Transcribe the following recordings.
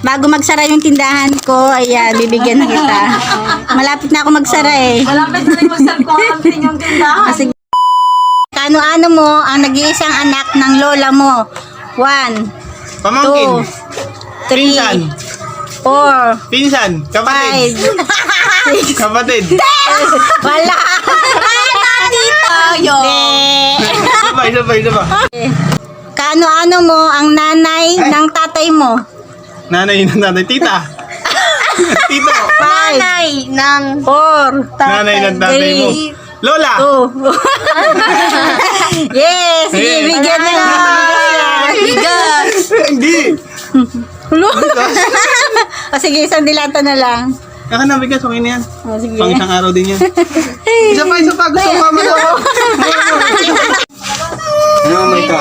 Bago magsara yung tindahan ko, ayan, bibigyan na kita. Malapit na ako magsara eh. Malapit na rin mag-self-quarantine yung tindahan. Kasi, ano mo ang nag-iisang anak ng lola mo? 1, Pamangkin. 2, Pinsan. 3, 4, Pinsan. Kapatid. 5, 6, Kapatid. wala. Tayo. Isa pa. Kaano-ano mo ang nanay ng tatay mo? Nanay ng tatay. Tita. Tito. 5, ng 4, Nanay ng tatay mo. Lola. 2. Yes, sige, Yes. bigyan na lang. bigas. Hindi. O sige, isang dilata na lang. Kaka na bigas. Okay na yan. O sige. Pang isang araw din yan. Isa pa. Gusto mo mama ako. Ano may ka?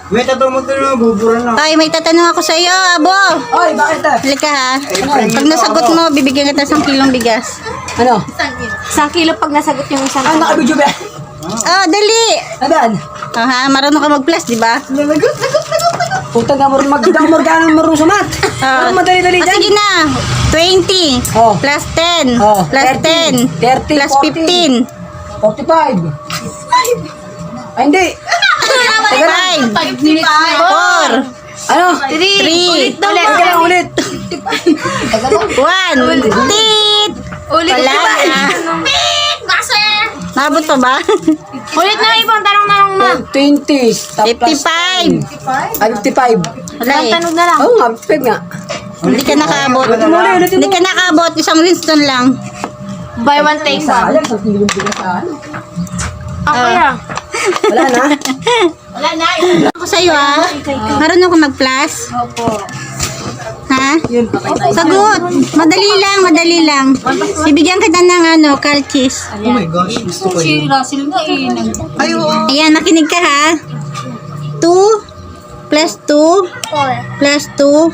May tatong mo tayo. Bubura na. Ay, may tatanong ako sa iyo, abo. Oy, bakit ah? Halika ha. Pag nasagot mo, bibigyan kita 1 kilong bigas. Ano? 1 kilo pag nasagot yung isang Ah, nakabidyo ba? Oh, dali. Adan? Oh, ha, marunong ka mag-plus, di ba? Lagot. Puta na mo rin magdamorganan mo rin sa mat. Ah. Ano madali-dali Ah, dyan? sige na. 20 Oh. plus 10 Oh, plus 30, 10 30, plus 40. 15. 45. Ay, hindi. 5 4 Ano? 3 Ulit. 1 Tit! Ulit. Wala na. Nabot pa ba? Ulit na ibang tanong na. 20. 55. 55. Wala eh. na lang. Oo nga, peg nga. Hindi ka nakaabot. Ulit. Hindi ka nakaabot. Isang Winston lang. Buy one, take one. Sayang, sa kilong bigas sa ano. Wala na. Ako sa'yo ah. Marunong ko mag-plus? Opo. Ha? Sagot. Madali lang. Bibigyan kita ng calcis. Oh my gosh. Gusto ko yun. Russell nga eh. Ay, oo. Ayan, makinig ka ha. 2 plus 2 plus 2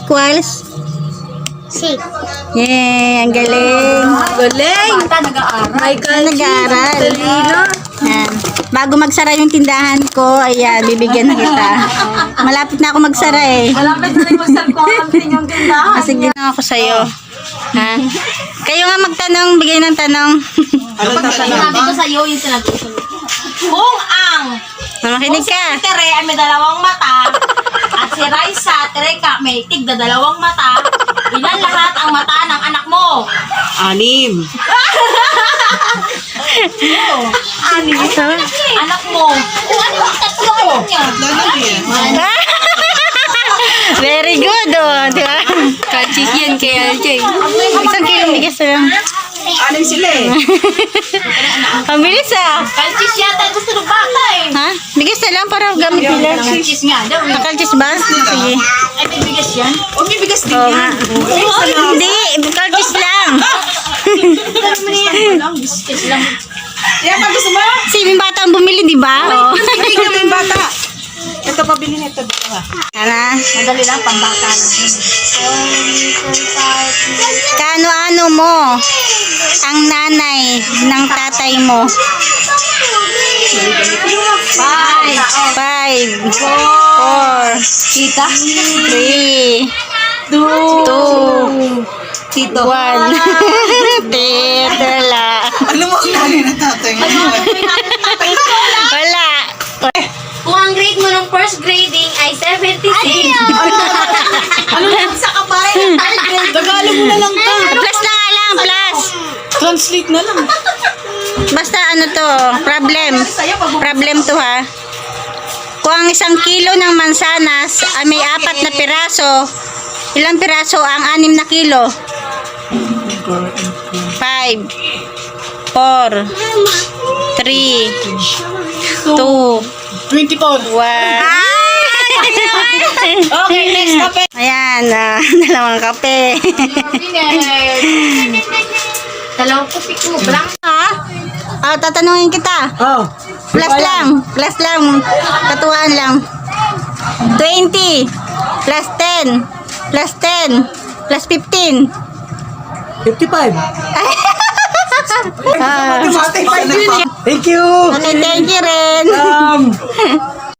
equals 6. Yay, ang galing. Galing. Nag-aaral. Nag-aaral. Yan. Bago magsara yung tindahan ko, ayan, bibigyan na kita. Malapit na ako magsara eh. Malapit na rin mag-self-quarantine yung tindahan. Kasi ginawa ako sa'yo. Ha? Kayo nga magtanong, bigay ng tanong. Anong tatanong Sabi ba? ko sa'yo yung sinabi ko sa'yo. Kung ang Makinig ka. si Tere ay may 2 mata at si Raisa, Tere ka, may tigda 2 mata, ilan lahat ang mata ng anak mo? 6. Anak mo. Kung ano ang tatlo niya? Very good, oh. Di ba? Kachis yan kay LJ. Isang kilong bigas na lang. Ano sila eh? Ang bilis ah. Kachis yata gusto ng bata eh. Ha? Bigas na lang para gamit nila. Kachis nga daw eh. Nakaltis ba? Sige. Ay, may bigas yan? O, may bigas din Oo yan. nga. Hindi, kaltis lang. Biskis lang. Yan, pag gusto mo? Si yung bata ang bumili, di ba? Oo. Hindi ka yung bata. Ito, pabili na ito. Ano? Madali lang, pambata lang. Kaano-ano mo ang nanay ng tatay mo? 5 4 Kita? 3 2 Tito. 1 Wala. Ano mo ang nanay ng tatay mo? Wala. Kung ang grade mo ng first grading ay 76. Ano lang sa kabay? Tagalog mo na lang ka. Plus na nga lang, plus. Translate na lang. Basta ano to, problem to ha. Kung ang 1 kilo ng mansanas ay may 4 na piraso, ilang piraso ang 6 na kilo? 5 4 3 2 24. 1 Okay, next kape. Ayan, dalawang kape. Dalawang kupik mo, blank. Ha? Tatanungin kita. Oh. Plus lang, katuwaan lang. 20 plus 10 plus 10 plus 15. 55. Ah, Thank you. okay, thank you rin.